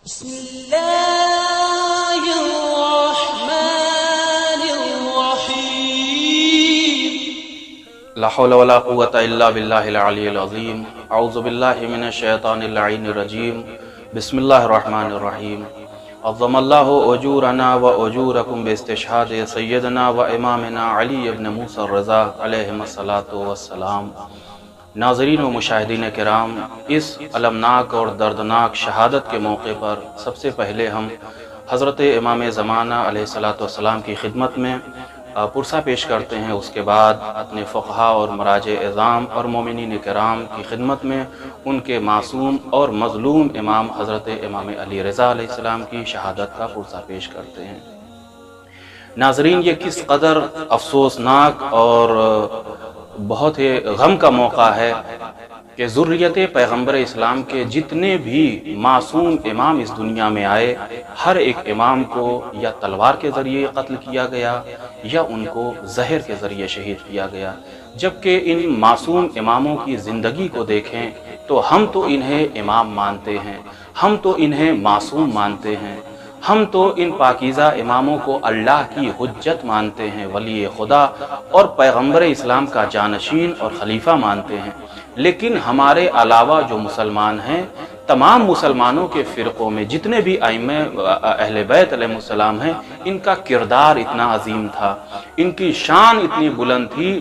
بسم الله الرحمن الرحيم لا حول ولا قوة إلا بالله العلي العظيم أعوذ بالله من الشيطان اللعين الرجيم بسم الله الرحمن الرحيم عظم الله أجورنا وأجوركم باستشهاد سيدنا وإمامنا علي بن موسى الرضا علیہ الصلاۃ والسلام۔ ناظرین و مشاہدین کرام، اس المناک اور دردناک شہادت کے موقع پر سب سے پہلے ہم حضرت امام زمانہ علیہ الصلاۃ والسلام کی خدمت میں پرسہ پیش کرتے ہیں۔ اس کے بعد اپنے فقہا اور مراجع اعظام اور مومنین کرام کی خدمت میں ان کے معصوم اور مظلوم امام حضرت امام علی رضا علیہ السلام کی شہادت کا پرسہ پیش کرتے ہیں۔ ناظرین، یہ کس قدر افسوسناک اور بہت ہی غم کا موقع ہے کہ ذریت پیغمبر اسلام کے جتنے بھی معصوم امام اس دنیا میں آئے، ہر ایک امام کو یا تلوار کے ذریعے قتل کیا گیا یا ان کو زہر کے ذریعے شہید کیا گیا۔ جبکہ ان معصوم اماموں کی زندگی کو دیکھیں تو ہم تو انہیں امام مانتے ہیں، ہم تو انہیں معصوم مانتے ہیں، ہم تو ان پاکیزہ اماموں کو اللہ کی حجت مانتے ہیں، ولی خدا اور پیغمبر اسلام کا جانشین اور خلیفہ مانتے ہیں۔ لیکن ہمارے علاوہ جو مسلمان ہیں، تمام مسلمانوں کے فرقوں میں جتنے بھی ائمہ اہل بیت علیہ السلام ہیں، ان کا کردار اتنا عظیم تھا، ان کی شان اتنی بلند تھی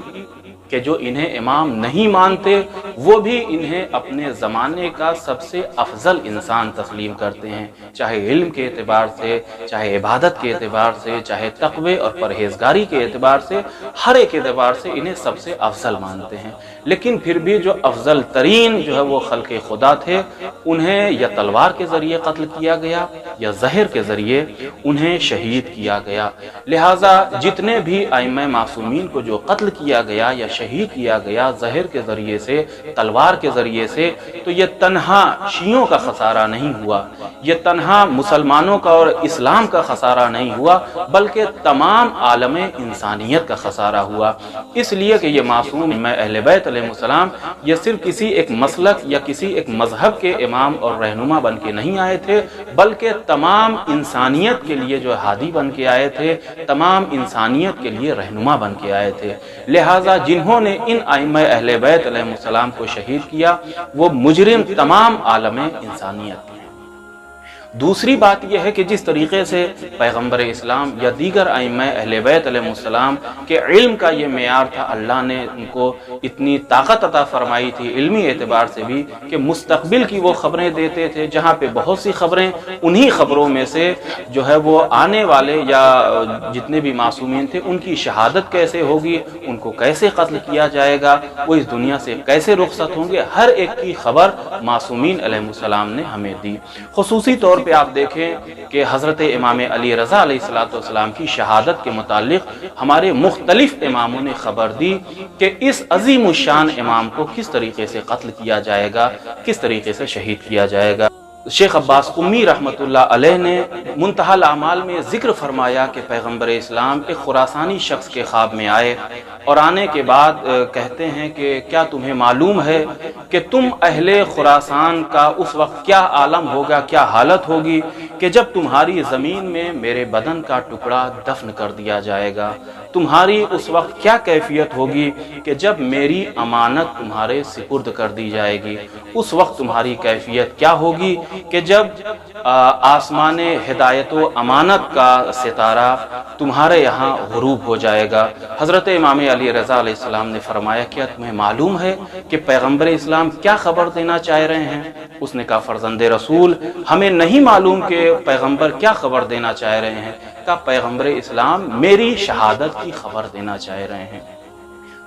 کہ جو انہیں امام نہیں مانتے وہ بھی انہیں اپنے زمانے کا سب سے افضل انسان تسلیم کرتے ہیں، چاہے علم کے اعتبار سے، چاہے عبادت کے اعتبار سے، چاہے تقوی اور پرہیزگاری کے اعتبار سے، ہر ایک اعتبار سے انہیں سب سے افضل مانتے ہیں۔ لیکن پھر بھی جو افضل ترین جو ہے وہ خلق خدا تھے، انہیں یا تلوار کے ذریعے قتل کیا گیا یا زہر کے ذریعے انہیں شہید کیا گیا۔ لہٰذا جتنے بھی ائمہ معصومین کو جو قتل کیا گیا یا شہید کیا گیا زہر کے ذریعے سے، تلوار کے ذریعے سے، تو یہ تنہا شیعوں کا خسارہ نہیں ہوا، یہ تنہا مسلمانوں کا اور اسلام کا خسارہ نہیں ہوا، بلکہ تمام عالم انسانیت کا خسارہ ہوا۔ اس لیے کہ یہ معصوم اہل بیت علیہ السلام یہ صرف کسی ایک مسلک یا کسی ایک مذہب کے امام اور رہنما بن کے نہیں آئے تھے، بلکہ تمام انسانیت کے لیے جو ہادی بن کے آئے تھے، تمام انسانیت کے لیے رہنما بن کے آئے تھے۔ لہٰذا جنہوں نے ان ائمہ اہل بیت علیہ السلام کو شہید کیا وہ مجرم تمام عالم انسانیت ہیں۔ دوسری بات یہ ہے کہ جس طریقے سے پیغمبر اسلام یا دیگر ائمہ اہل بیت علیہ السلام کے علم کا یہ معیار تھا، اللہ نے ان کو اتنی طاقت عطا فرمائی تھی علمی اعتبار سے بھی کہ مستقبل کی وہ خبریں دیتے تھے، جہاں پہ بہت سی خبریں انہی خبروں میں سے جو ہے وہ آنے والے یا جتنے بھی معصومین تھے ان کی شہادت کیسے ہوگی، ان کو کیسے قتل کیا جائے گا، وہ اس دنیا سے کیسے رخصت ہوں گے، ہر ایک کی خبر معصومین علیہ السلام نے ہمیں دی۔ خصوصی طور پہ آپ دیکھیں کہ حضرت امام علی رضا علیہ السلام کی شہادت کے متعلق ہمارے مختلف اماموں نے خبر دی کہ اس عظیم الشان امام کو کس طریقے سے قتل کیا جائے گا، کس طریقے سے شہید کیا جائے گا۔ شیخ عباس قمی رحمۃ اللہ علیہ نے منتہی الاعمال میں ذکر فرمایا کہ پیغمبر اسلام ایک خراسانی شخص کے خواب میں آئے اور آنے کے بعد کہتے ہیں کہ کیا تمہیں معلوم ہے کہ تم اہل خراسان کا اس وقت کیا عالم ہوگا، کیا حالت ہوگی کہ جب تمہاری زمین میں میرے بدن کا ٹکڑا دفن کر دیا جائے گا، تمہاری اس وقت کیا کیفیت ہوگی کہ جب میری امانت تمہارے سپرد کر دی جائے گی، اس وقت تمہاری کیفیت کیا ہوگی کہ جب آسمان ہدایت و امانت کا ستارہ تمہارے یہاں غروب ہو جائے گا۔ حضرت امام علی رضا علیہ السلام نے فرمایا کیا تمہیں معلوم ہے کہ پیغمبر اسلام کیا خبر دینا چاہ رہے ہیں؟ اس نے کہا فرزند رسول ہمیں نہیں معلوم کہ پیغمبر کیا خبر دینا چاہ رہے ہیں۔ کہا پیغمبر اسلام میری شہادت کی خبر دینا چاہ رہے ہیں،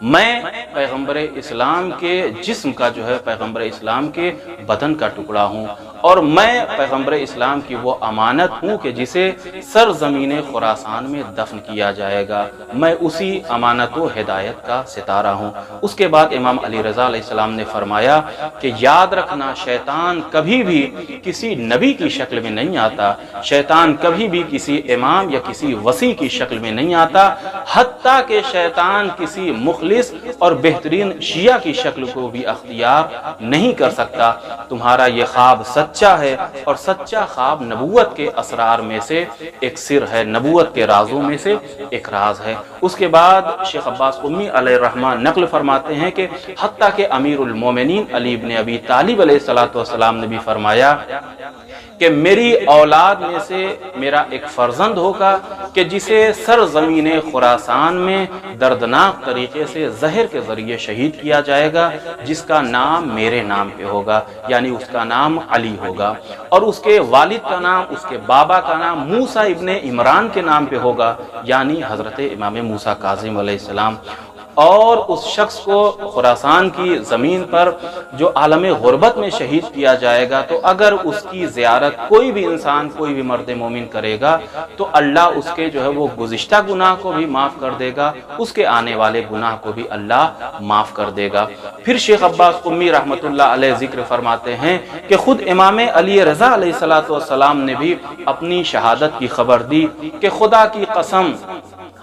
میں پیغمبر اسلام کے جسم کا جو ہے پیغمبر اسلام کے بدن کا ٹکڑا ہوں، اور میں پیغمبر اسلام کی وہ امانت ہوں کہ جسے سرزمین خراسان میں دفن کیا جائے گا، میں اسی امانت و ہدایت کا ستارہ ہوں۔ اس کے بعد امام علی رضا علیہ السلام نے فرمایا کہ یاد رکھنا شیطان کبھی بھی کسی نبی کی شکل میں نہیں آتا، شیطان کبھی بھی کسی امام یا کسی وصی کی شکل میں نہیں آتا، حتیٰ کہ شیطان کسی مخلص اور بہترین شیعہ کی شکل کو بھی اختیار نہیں کر سکتا۔ تمہارا یہ خواب سچ سچا ہے، اور سچا خواب نبوت کے اسرار میں سے ایک سر ہے، نبوت کے رازوں میں سے ایک راز ہے۔ اس کے بعد شیخ عباس قمی علیہ الرحمن نقل فرماتے ہیں کہ حتیٰ کہ امیر المومنین علی بن ابی طالب علیہ السلام نے بھی فرمایا کہ میری اولاد میں سے میرا ایک فرزند ہوگا کہ جسے سرزمین خراسان میں دردناک طریقے سے زہر کے ذریعے شہید کیا جائے گا، جس کا نام میرے نام پہ ہوگا، یعنی اس کا نام علی ہوگا، اور اس کے والد کا نام، اس کے بابا کا نام موسیٰ ابن عمران کے نام پہ ہوگا، یعنی حضرت امام موسیٰ کاظم علیہ السلام۔ اور اس شخص کو خراسان کی زمین پر جو عالم غربت میں شہید کیا جائے گا، تو اگر اس کی زیارت کوئی بھی انسان، کوئی بھی مرد مومن کرے گا تو اللہ اس کے جو ہے وہ گزشتہ گناہ کو بھی معاف کر دے گا، اس کے آنے والے گناہ کو بھی اللہ معاف کر دے گا۔ پھر شیخ عباس قمی رحمۃ اللہ علیہ ذکر فرماتے ہیں کہ خود امام علی رضا علیہ السلام نے بھی اپنی شہادت کی خبر دی کہ خدا کی قسم،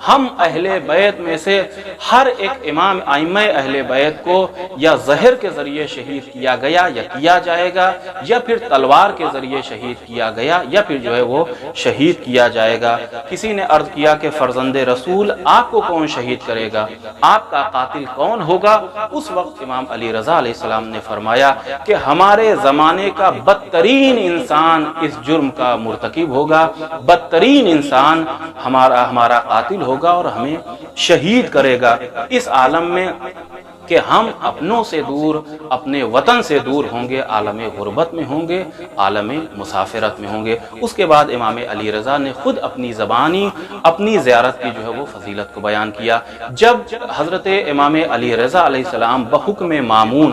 ہم اہل بیت میں سے ہر ایک امام ائمہ اہل بیت کو یا زہر کے ذریعے شہید کیا گیا یا کیا جائے گا، یا پھر تلوار کے ذریعے شہید کیا گیا، یا پھر جو ہے وہ شہید کیا جائے گا۔ کسی نے عرض کیا کہ فرزند رسول آپ کو کون شہید کرے گا، آپ کا قاتل کون ہوگا؟ اس وقت امام علی رضا علیہ السلام نے فرمایا کہ ہمارے زمانے کا بدترین انسان اس جرم کا مرتکب ہوگا، بدترین انسان ہمارا قاتل ہوگا اور ہمیں شہید کرے گا اس عالم میں کہ ہم اپنوں سے دور، اپنے وطن سے دور ہوں گے، عالم غربت میں ہوں گے، عالم مسافرت میں ہوں گے۔ اس کے بعد امام علی رضا نے خود اپنی زبانی اپنی زیارت کی جو ہے وہ فضیلت کو بیان کیا۔ جب حضرت امام علی رضا علیہ السلام بحکم مامون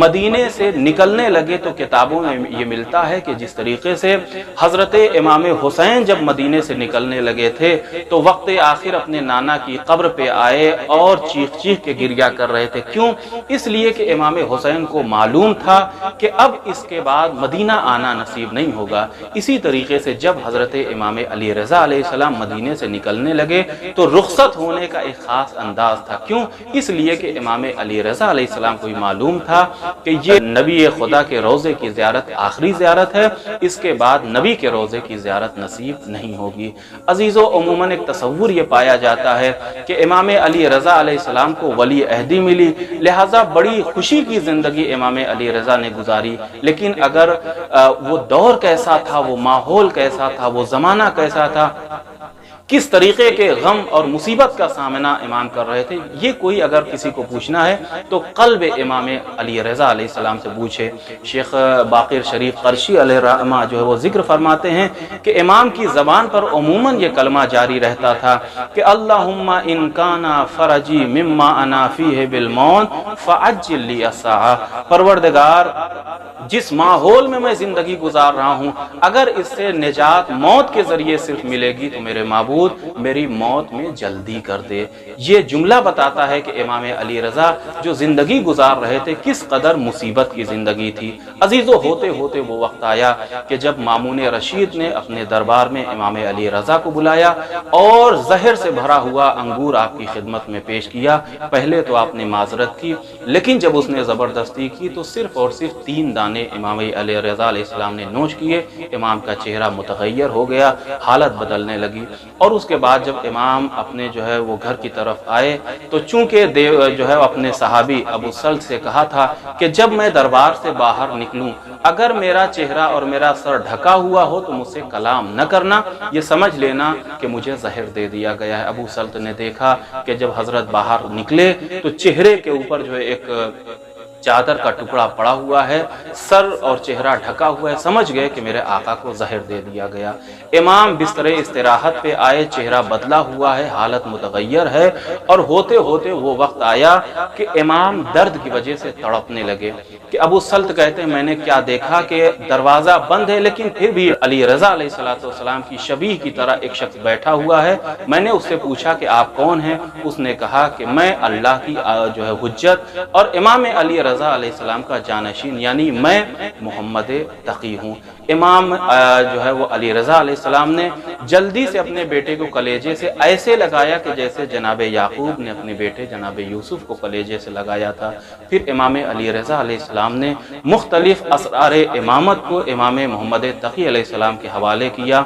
مدینے سے نکلنے لگے تو کتابوں میں یہ ملتا ہے کہ جس طریقے سے حضرت امام حسین جب مدینے سے نکلنے لگے تھے تو وقت آخر اپنے نانا کی قبر پہ آئے اور چیخ چیخ کے گریہ کر رہے تھے۔ کیوں؟ اس لیے کہ امام حسین کو معلوم تھا کہ اب اس کے بعد مدینہ آنا نصیب نہیں ہوگا۔ اسی طریقے سے جب حضرت امام علی رضا علیہ السلام مدینے سے نکلنے لگے تو رخصت ہونے کا ایک خاص انداز تھا۔ کیوں؟ اس لیے کہ امام علی رضا علیہ السلام کو معلوم تھا کہ یہ نبی خدا کے روضے کی زیارت آخری زیارت ہے، اس کے بعد نبی کے روضے کی زیارت نصیب نہیں ہوگی۔ عزیزو، عموماً ایک تصور یہ پایا جاتا ہے کہ امام علی رضا علیہ السلام کو ولی عہدی ملی، لہٰذا بڑی خوشی کی زندگی امام علی رضا نے گزاری، لیکن اگر وہ دور کیسا تھا، وہ ماحول کیسا تھا، وہ زمانہ کیسا تھا، کس طریقے کے غم اور مصیبت کا سامنا امام کر رہے تھے، یہ کوئی اگر کسی کو پوچھنا ہے تو قلب امام علی رضا علیہ السلام سے پوچھے۔ شیخ باقر شریف قرشی علیہ الرحمہ جو ہے وہ ذکر فرماتے ہیں کہ امام کی زبان پر عموماً یہ کلمہ جاری رہتا تھا کہ اللہم ان کانا فرجی مما انا فیہ بالمون فعجل لی الساعہ، پروردگار جس ماحول میں زندگی گزار رہا ہوں، اگر اس سے نجات موت کے ذریعے صرف ملے گی تو میرے معبود میری موت میں جلدی کر دے۔ یہ جملہ بتاتا ہے کہ امام علی رضا جو زندگی گزار رہے تھے کس قدر مصیبت کی زندگی تھی۔ عزیزو، ہوتے ہوتے وہ وقت آیا کہ جب مامون رشید نے اپنے دربار میں امام علی رضا کو بلایا اور زہر سے بھرا ہوا انگور آپ کی خدمت میں پیش کیا۔ پہلے تو آپ نے معذرت کی، لیکن جب اس نے زبردستی کی تو صرف اور صرف 3 دانے امام علی رضا علیہ السلام نے نوش کیے۔ امام کا چہرہ متغیر ہو گیا، حالت بدلنے لگی، اور اس کے بعد جب امام اپنے جو ہے وہ گھر کی طرف آئے تو چونکہ جو ہے اپنے صحابی ابو سلط سے کہا تھا کہ جب میں دربار سے باہر نکلوں اگر میرا چہرہ اور میرا سر ڈھکا ہوا ہو تو مجھ سے کلام نہ کرنا، یہ سمجھ لینا کہ مجھے زہر دے دیا گیا ہے۔ ابو سلط نے دیکھا کہ جب حضرت باہر نکلے تو چہرے کے اوپر جو ہے ایک چادر کا ٹکڑا پڑا ہوا ہے، سر اور چہرہ ڈھکا ہوا ہے، سمجھ گئے کہ میرے آقا کو زہر دے دیا گیا۔ امام بستر استراحت پہ آئے، چہرہ بدلا ہوا ہے، حالت متغیر ہے، اور ہوتے ہوتے وہ وقت آیا کہ امام درد کی وجہ سے تڑپنے لگے کہ ابو سلط کہتے ہیں میں نے کیا دیکھا کہ دروازہ بند ہے لیکن پھر بھی علی رضا علیہ السلام کی شبیہ کی طرح ایک شخص بیٹھا ہوا ہے۔ میں نے اس سے پوچھا کہ آپ کون ہیں؟ اس نے کہا کہ میں اللہ کی جو ہے حجت اور امام علی رضا علیہ السلام کا جانشین، یعنی میں محمد تقی ہوں۔ امام جو ہے وہ علی رضا علیہ السلام نے جلدی سے اپنے بیٹے کو کلیجے سے ایسے لگایا کہ جیسے جناب یعقوب نے اپنے بیٹے جناب یوسف کو کلیجے سے لگایا تھا۔ پھر امام علی رضا علیہ السلام نے مختلف اسرار امامت کو امام محمد تقی علیہ السلام کے حوالے کیا،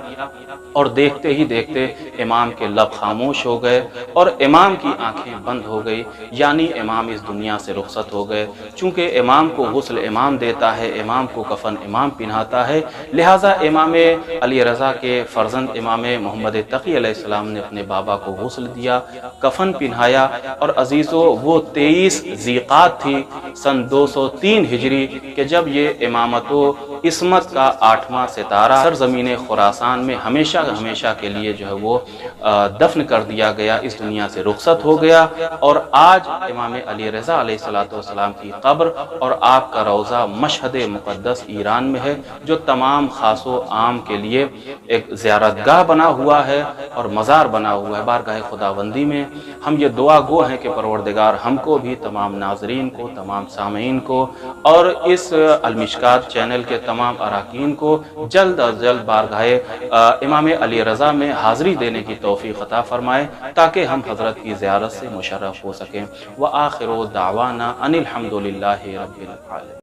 اور دیکھتے ہی دیکھتے امام کے لب خاموش ہو گئے اور امام کی آنکھیں بند ہو گئی، یعنی امام اس دنیا سے رخصت ہو گئے۔ چونکہ امام کو غسل امام دیتا ہے، امام کو کفن امام پہناتا ہے، لہٰذا امام علی رضا کے فرزند امام محمد تقی علیہ السلام نے اپنے بابا کو غسل دیا، کفن پہنایا، اور عزیزو وہ 23 ذیقات تھی سن 203 ہجری کہ جب یہ امامت و عصمت کا 8واں ستارہ سرزمین خراسان میں ہمیشہ کے لیے جو ہے وہ دفن کر دیا گیا، اس دنیا سے رخصت ہو گیا۔ اور آج امام علی رضا علیہ السلام کی قبر اور آپ کا روضہ مشہد مقدس ایران میں ہے، جو تمام خاص و عام کے لیے ایک زیارت گاہ بنا ہوا ہے اور مزار بنا ہوا ہے بارگاہ خداوندی میں۔ ہم یہ دعا گو ہیں کہ پروردگار ہم کو بھی، تمام ناظرین کو، تمام سامعین کو اور اس المشکات چینل کے تمام اراکین کو جلد از جلد بارگاہ امام علی رضا میں حاضری دینے کی توفیق عطا فرمائے، تاکہ ہم حضرت کی زیارت سے مشرف ہو سکیں۔ وآخر دعوانا ان الحمد للہ رب العالمین۔